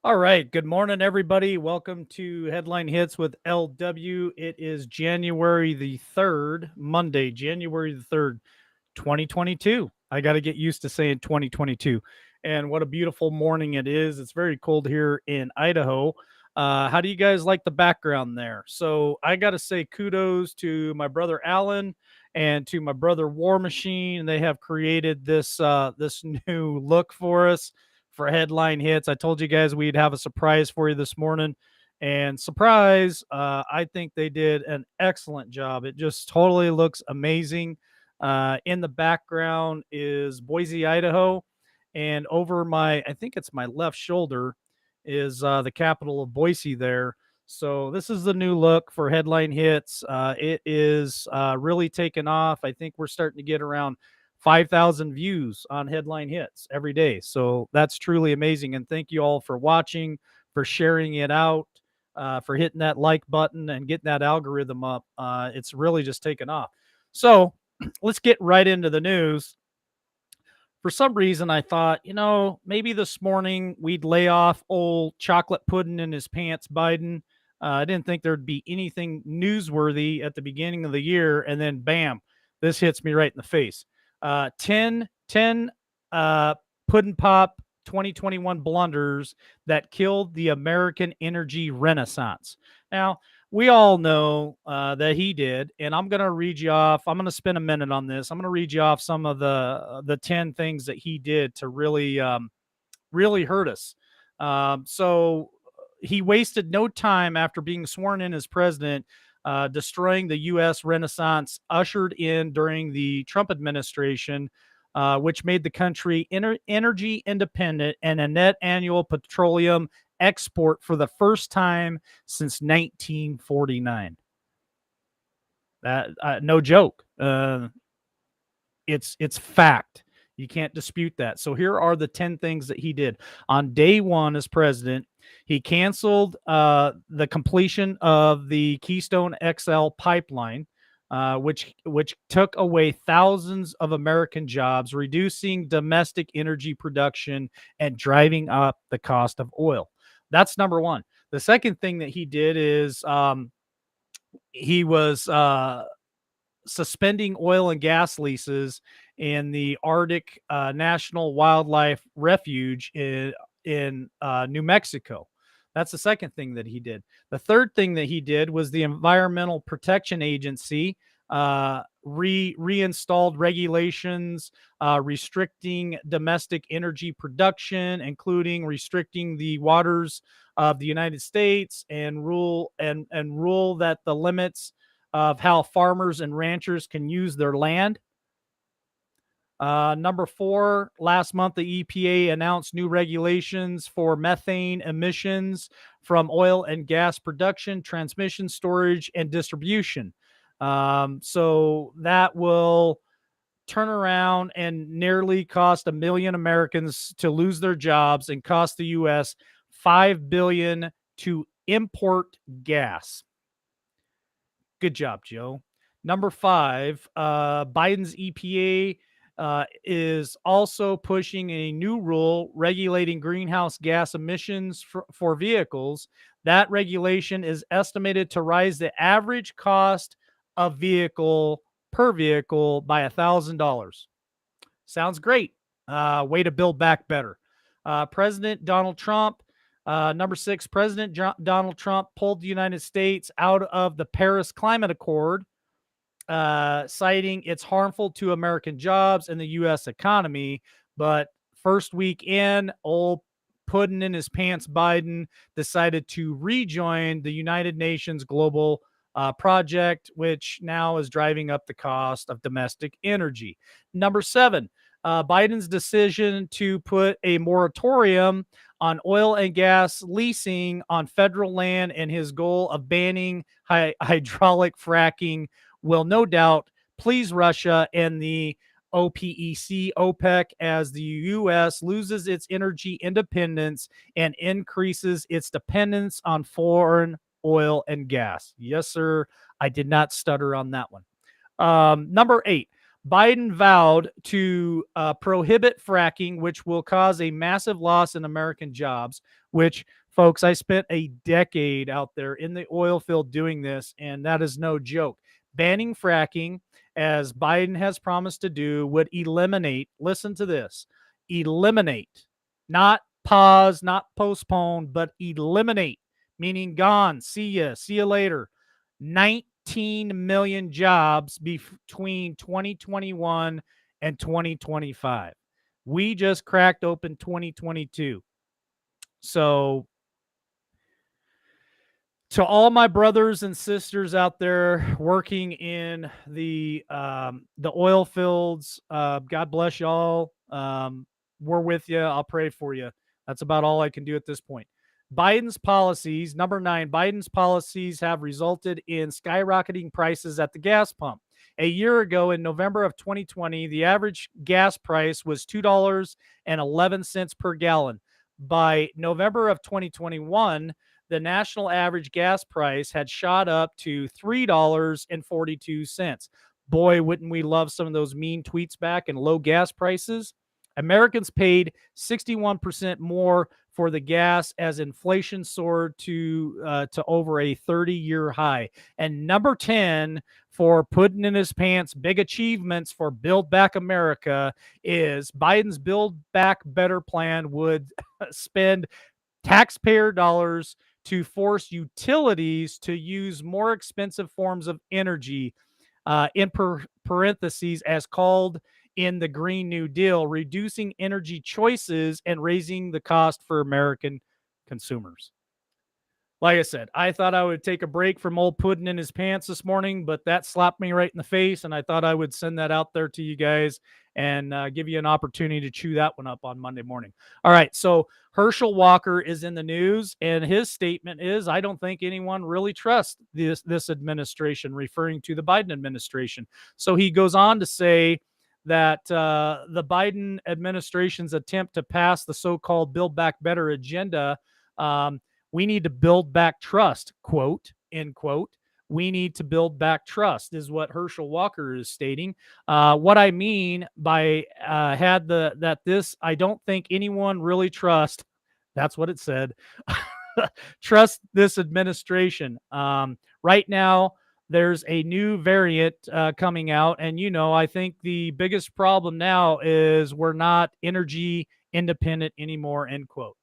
All right. Good morning, everybody. Welcome to Headline Hits with LW. It is January the 3rd, Monday, January the 3rd, 2022. I got to get used to saying 2022. And what a beautiful morning it is. It's very cold here in Idaho. How do you guys like the background there? So I got to say kudos to my brother Alan and to my brother War Machine. They have created this new look for us for headline hits. I told you guys we'd have a surprise for you this morning. And surprise, I think they did an excellent job. It just totally looks amazing. In the background is Boise, Idaho. And over I think it's my left shoulder, is the capital of Boise there. So this is the new look for headline hits. It is really taken off. I think we're starting to get around 5,000 views on headline hits every day. So that's truly amazing. And thank you all for watching, for sharing it out, for hitting that like button and getting that algorithm up. It's really just taken off. So let's get right into the news. For some reason, I thought, maybe this morning we'd lay off old chocolate pudding in his pants Biden. I didn't think there'd be anything newsworthy at the beginning of the year. And then bam, this hits me right in the face. 10 Puddin' Pop 2021 blunders that killed the American energy renaissance. Now, we all know that he did, and I'm going to read you off. I'm going to spend a minute on this. I'm going to read you off some of the 10 things that he did to really hurt us. So he wasted no time after being sworn in as president, destroying the U.S. Renaissance ushered in during the Trump administration, which made the country energy independent and a net annual petroleum export for the first time since 1949. That no joke. It's fact. You can't dispute that. So here are the 10 things that he did. On day one as president, he canceled the completion of the Keystone XL pipeline, which took away thousands of American jobs, reducing domestic energy production and driving up the cost of oil. That's number one. The second thing that he did is he was suspending oil and gas leases in the Arctic National Wildlife Refuge in New Mexico. That's the second thing that he did. The third thing that he did was the Environmental Protection Agency reinstalled regulations restricting domestic energy production, including restricting the waters of the United States, and rule that the limits of how farmers and ranchers can use their land. Number four, last month, the EPA announced new regulations for methane emissions from oil and gas production, transmission, storage, and distribution. So that will turn around and nearly cost 1 million Americans to lose their jobs and cost the U.S. $5 billion to import gas. Good job, Joe. Number five, Biden's EPA is also pushing a new rule regulating greenhouse gas emissions for vehicles. That regulation is estimated to raise the average cost of per vehicle by $1,000. Sounds great. Way to build back better. President Donald Trump. Number six, President Donald Trump pulled the United States out of the Paris Climate Accord, citing it's harmful to American jobs and the U.S. economy. But first week in, old pudding in his pants Biden decided to rejoin the United Nations Global Project, which now is driving up the cost of domestic energy. Number seven, Biden's decision to put a moratorium on oil and gas leasing on federal land and his goal of banning hydraulic fracking will no doubt please Russia and the OPEC as the U.S. loses its energy independence and increases its dependence on foreign oil and gas. Yes, sir. I did not stutter on that one. Number eight, Biden vowed to prohibit fracking, which will cause a massive loss in American jobs, which, folks, I spent a decade out there in the oil field doing this, and that is no joke. Banning fracking, as Biden has promised to do, would eliminate, listen to this, eliminate, not pause, not postpone, but eliminate, meaning gone, see you later. 19 million jobs between 2021 and 2025. We just cracked open 2022. So, to all my brothers and sisters out there working in the oil fields, God bless y'all. We're with you. I'll pray for you. That's about all I can do at this point. Biden's policies, number 9, Biden's policies have resulted in skyrocketing prices at the gas pump. A year ago, in November of 2020, the average gas price was $2.11 per gallon. By November of 2021, the national average gas price had shot up to $3.42. Boy, wouldn't we love some of those mean tweets back and low gas prices? Americans paid 61% more for the gas as inflation soared to over a 30-year high. And number 10 for putting in his pants big achievements for Build Back America is Biden's Build Back Better plan would spend taxpayer dollars to force utilities to use more expensive forms of energy, in parentheses, as called in the Green New Deal, reducing energy choices and raising the cost for American consumers. Like I said, I thought I would take a break from old pudding in his pants this morning, but that slapped me right in the face, and I thought I would send that out there to you guys and give you an opportunity to chew that one up on Monday morning. All right, so Herschel Walker is in the news, and his statement is, I don't think anyone really trusts this administration, referring to the Biden administration. So he goes on to say that the Biden administration's attempt to pass the so-called Build Back Better agenda, we need to build back trust, quote, end quote. We need to build back trust is what Herschel Walker is stating. What I mean by I don't think anyone really trusts. That's what it said. Trust this administration. Right now, there's a new variant coming out. And, I think the biggest problem now is we're not energy independent anymore, end quote.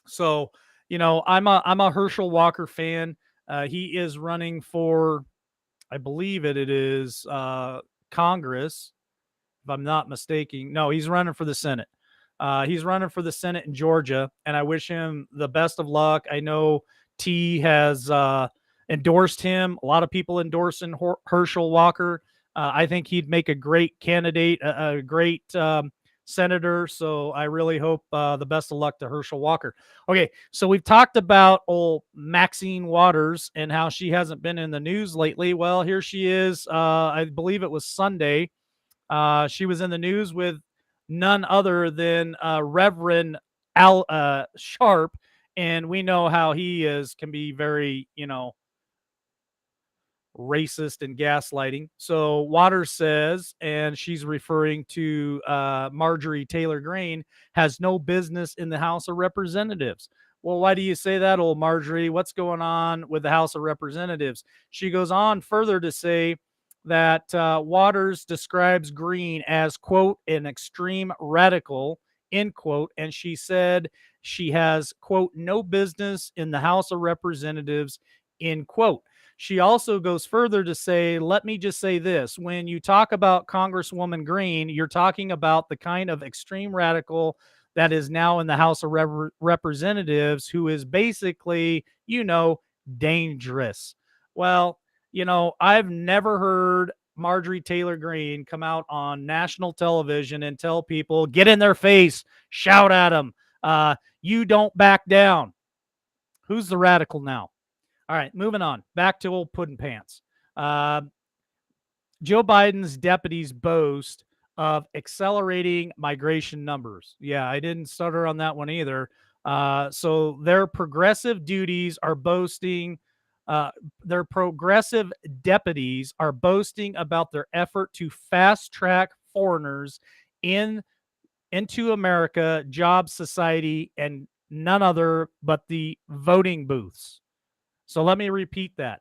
So, I'm a Herschel Walker fan. He is running for, I believe it is Congress, if I'm not mistaken. No, he's running for the Senate. He's running for the Senate in Georgia, and I wish him the best of luck. I know T has endorsed him. A lot of people endorsing Herschel Walker. I think he'd make a great candidate, a great senator. So I really hope the best of luck to Herschel Walker. Okay, so we've talked about old Maxine Waters and how she hasn't been in the news lately. Well, here she is. I believe it was Sunday. She was in the news with none other than Reverend Al Sharp, and we know how he can be very, racist and gaslighting. So Waters says, and she's referring to Marjorie Taylor Greene, has no business in the House of Representatives. Well, why do you say that, old Marjorie? What's going on with the House of Representatives? She goes on further to say that Waters describes Greene as, quote, an extreme radical, end quote, and she said she has, quote, no business in the House of Representatives, end quote. She also goes further to say, let me just say this. When you talk about Congresswoman Greene, you're talking about the kind of extreme radical that is now in the House of Representatives, who is basically, dangerous. Well, I've never heard Marjorie Taylor Greene come out on national television and tell people, get in their face, shout at them. You don't back down. Who's the radical now? All right, moving on. Back to old pudding pants. Joe Biden's deputies boast of accelerating migration numbers. Yeah, I didn't stutter on that one either. So their progressive duties are boasting Their progressive deputies are boasting about their effort to fast track foreigners into America, job, society, and none other but the voting booths. So let me repeat that.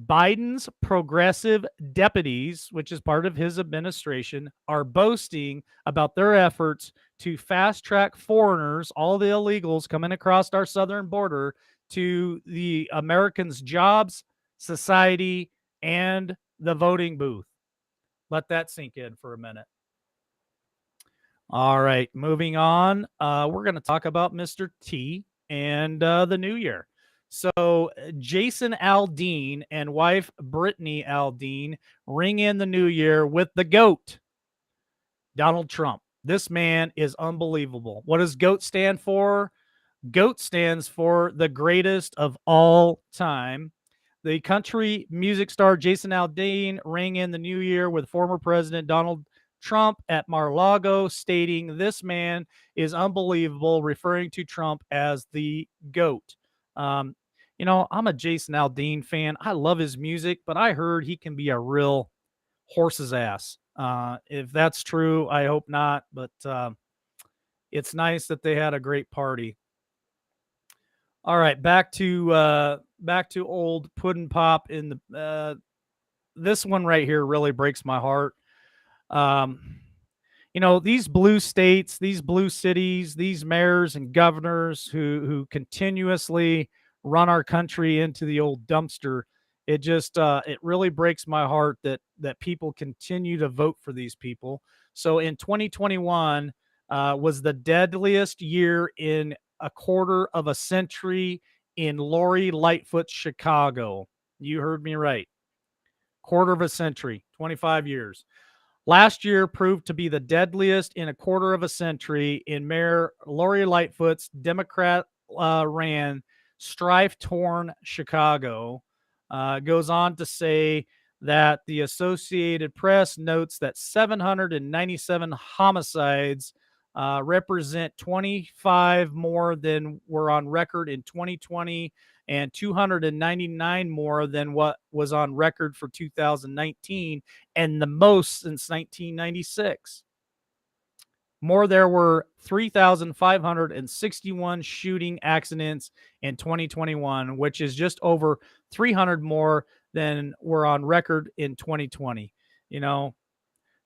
Biden's progressive deputies, which is part of his administration, are boasting about their efforts to fast track foreigners, all the illegals coming across our southern border, to the Americans' jobs, society, and the voting booth. Let that sink in for a minute. All right, moving on. We're going to talk about Mr. T and the new year. So, Jason Aldean and wife Brittany Aldean ring in the new year with the GOAT, Donald Trump. This man is unbelievable. What does GOAT stand for? GOAT stands for the greatest of all time. The country music star Jason Aldean rang in the new year with former President Donald Trump at Mar-a-Lago, stating this man is unbelievable, referring to Trump as the GOAT. Um, I'm a Jason Aldean fan. I love his music, but I heard he can be a real horse's ass. If that's true, I hope not, but it's nice that they had a great party. All right, back to old Puddin' Pop in the this one right here really breaks my heart. Um, these blue states, these blue cities, these mayors and governors who continuously run our country into the old dumpster. It really breaks my heart that people continue to vote for these people. So in 2021 was the deadliest year in a quarter of a century in Lori Lightfoot's Chicago. You heard me right. Quarter of a century, 25 years. Last year proved to be the deadliest in a quarter of a century in Mayor Lori Lightfoot's Democrat ran strife-torn Chicago. Goes on to say that the Associated Press notes that 797 homicides represent 25 more than were on record in 2020 and 299 more than what was on record for 2019 and the most since 1996. There were 3,561 shooting accidents in 2021, which is just over 300 more than were on record in 2020.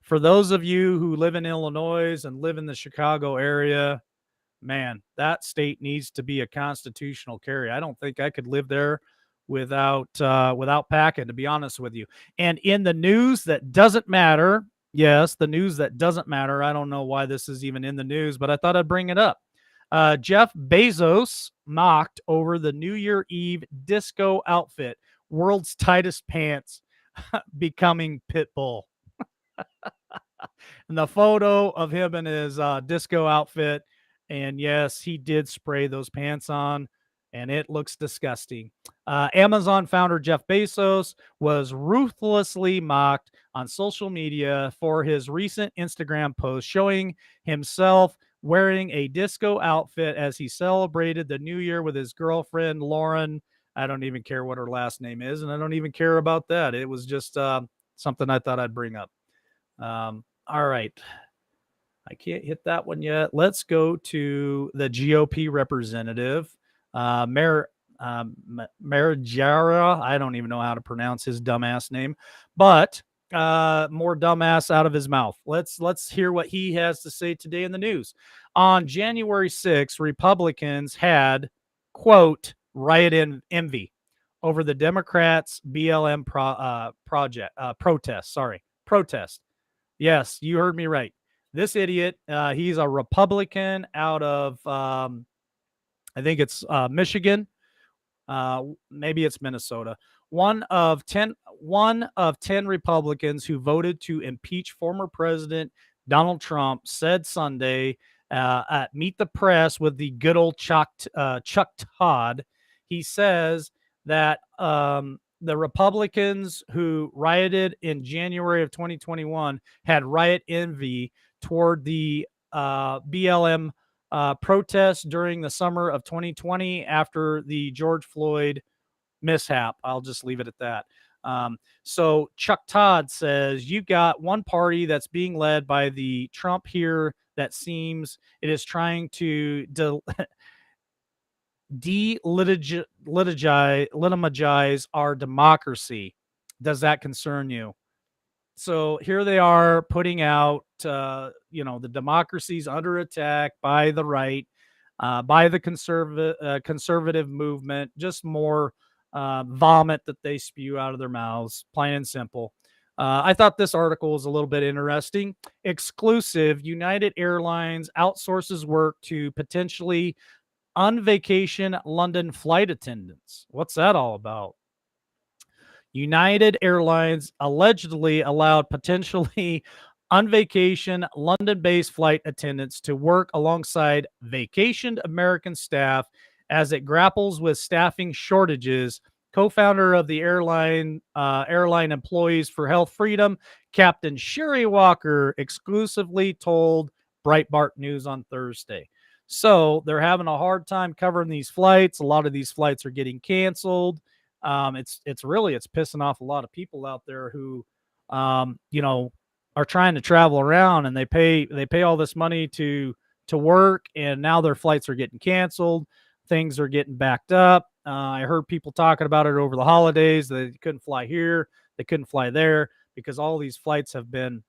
For those of you who live in Illinois and live in the Chicago area, man, that state needs to be a constitutional carry. I don't think I could live there without packing, to be honest with you. And in the news that doesn't matter, yes, the news that doesn't matter. I don't know why this is even in the news, but I thought I'd bring it up. Jeff Bezos mocked over the New Year Eve disco outfit, world's tightest pants, becoming Pitbull. And the photo of him in his disco outfit. And yes, he did spray those pants on, and it looks disgusting. Amazon founder Jeff Bezos was ruthlessly mocked on social media for his recent Instagram post showing himself wearing a disco outfit as he celebrated the new year with his girlfriend, Lauren. I don't even care what her last name is, and I don't even care about that. It was just something I thought I'd bring up. All right. I can't hit that one yet. Let's go to the GOP representative, Mayor Jara. I don't even know how to pronounce his dumbass name, but more dumbass out of his mouth. Let's hear what he has to say today in the news. On January 6th, Republicans had, quote, riot in envy over the Democrats' BLM protest. Yes, you heard me right. This idiot, he's a Republican out of, I think it's Michigan. Maybe it's Minnesota. One of 10 Republicans who voted to impeach former President Donald Trump said Sunday at Meet the Press with the good old Chuck Todd. He says that the Republicans who rioted in January of 2021 had riot envy toward the BLM protests during the summer of 2020 after the George Floyd mishap. I'll just leave it at that. So Chuck Todd says you've got one party that's being led by the Trump here that seems it is trying to delegitimize our democracy. Does that concern you? So here they are putting out, the democracy's under attack by the right, by the conservative movement, just more vomit that they spew out of their mouths, plain and simple. I thought this article was a little bit interesting. Exclusive: United Airlines outsources work to potentially on vacation London flight attendants. What's that all about? United Airlines allegedly allowed potentially on vacation London based flight attendants to work alongside vacationed American staff as it grapples with staffing shortages. Co-founder of the airline Employees for Health Freedom, Captain Sherry Walker, exclusively told Breitbart News on Thursday. So they're having a hard time covering these flights. A lot of these flights are getting canceled. It's pissing off a lot of people out there who, are trying to travel around, and they pay all this money to work, and now their flights are getting canceled. Things are getting backed up. I heard people talking about it over the holidays. They couldn't fly here, they couldn't fly there because all these flights have been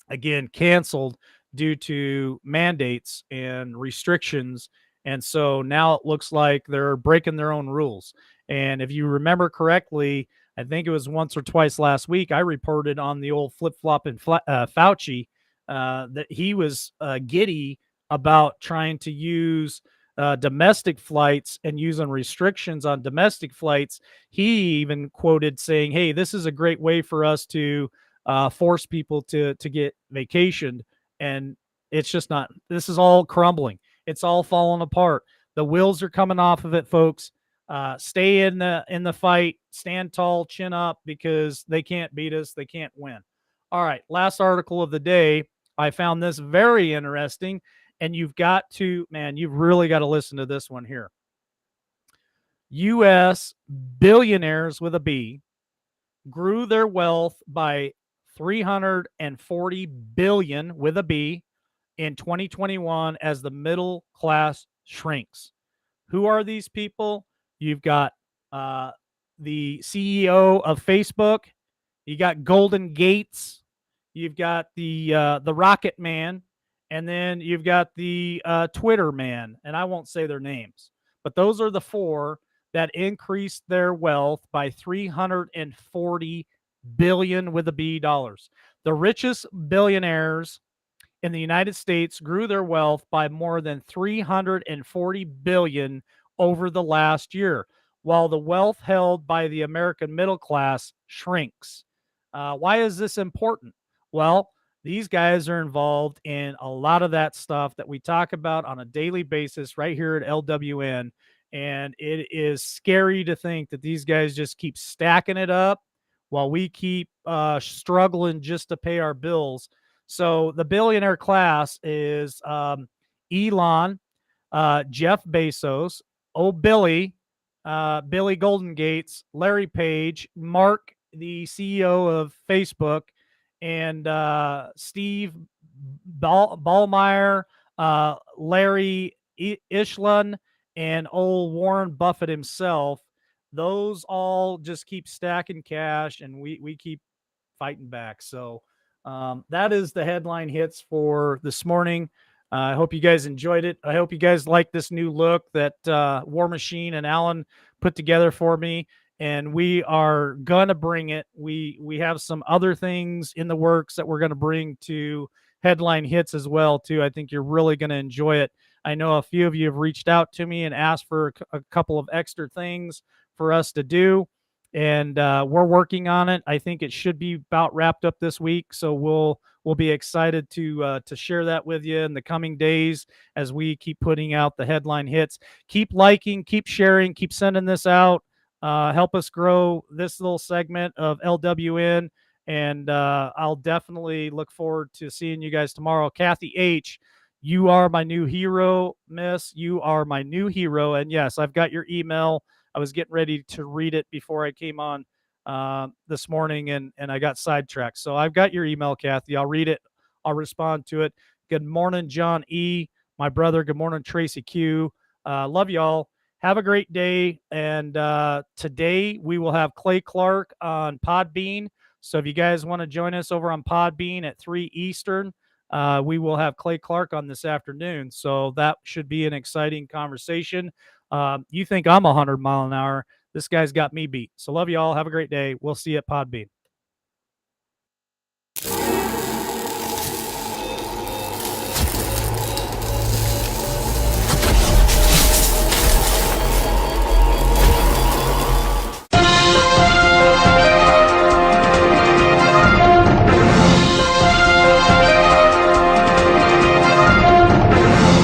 again canceled due to mandates and restrictions. And so now it looks like they're breaking their own rules. And if you remember correctly, I think it was once or twice last week, I reported on the old flip flop and Fauci that he was giddy about trying to use domestic flights and using restrictions on domestic flights. He even quoted saying, "Hey, this is a great way for us to force people to get vacationed." And it's just not. This is all crumbling. It's all falling apart. The wheels are coming off of it, folks. Stay in the fight. Stand tall, chin up, because they can't beat us. They can't win. All right. Last article of the day. I found this very interesting, and you've really got to listen to this one here. U.S. billionaires with a B grew their wealth by 340 billion with a B in 2021 as the middle class shrinks. Who are these people? You've got the CEO of Facebook. You got Golden Gates. You've got the Rocket Man, and then you've got the Twitter Man. And I won't say their names, but those are the four that increased their wealth by 340 billion with a B dollars. The richest billionaires in the United States grew their wealth by more than 340 billion over the last year, while the wealth held by the American middle class shrinks. Why is this important? Well, these guys are involved in a lot of that stuff that we talk about on a daily basis right here at LWN. And it is scary to think that these guys just keep stacking it up while we keep struggling just to pay our bills. So the billionaire class is Elon, Jeff Bezos, Billy Golden Gates, Larry Page, Mark, the CEO of Facebook, and Steve Ballmeyer, Larry Ishlan, and old Warren Buffett himself. Those all just keep stacking cash, and we keep fighting back. So that is the headline hits for this morning. I hope you guys enjoyed it. I hope you guys like this new look that War Machine and Alan put together for me. And we are gonna bring it. We have some other things in the works that we're gonna bring to headline hits as well too. I think you're really gonna enjoy it. I know a few of you have reached out to me and asked for a couple of extra things for us to do, and we're working on it. I think it should be about wrapped up this week, so we'll be excited to share that with you in the coming days as we keep putting out the headline hits. Keep liking, keep sharing, keep sending this out. Help us grow this little segment of LWN, and I'll definitely look forward to seeing you guys tomorrow. Kathy H., you are my new hero, miss. You are my new hero. And yes, I've got your email. I was getting ready to read it before I came on this morning, and I got sidetracked. So I've got your email, Kathy. I'll read it. I'll respond to it. Good morning, John E., my brother. Good morning, Tracy Q. Love y'all. Have a great day. And today we will have Clay Clark on Podbean. So if you guys want to join us over on Podbean at 3 Eastern, we will have Clay Clark on this afternoon. So that should be an exciting conversation. You think I'm 100 mile an hour. This guy's got me beat. So love you all. Have a great day. We'll see you at Podbean.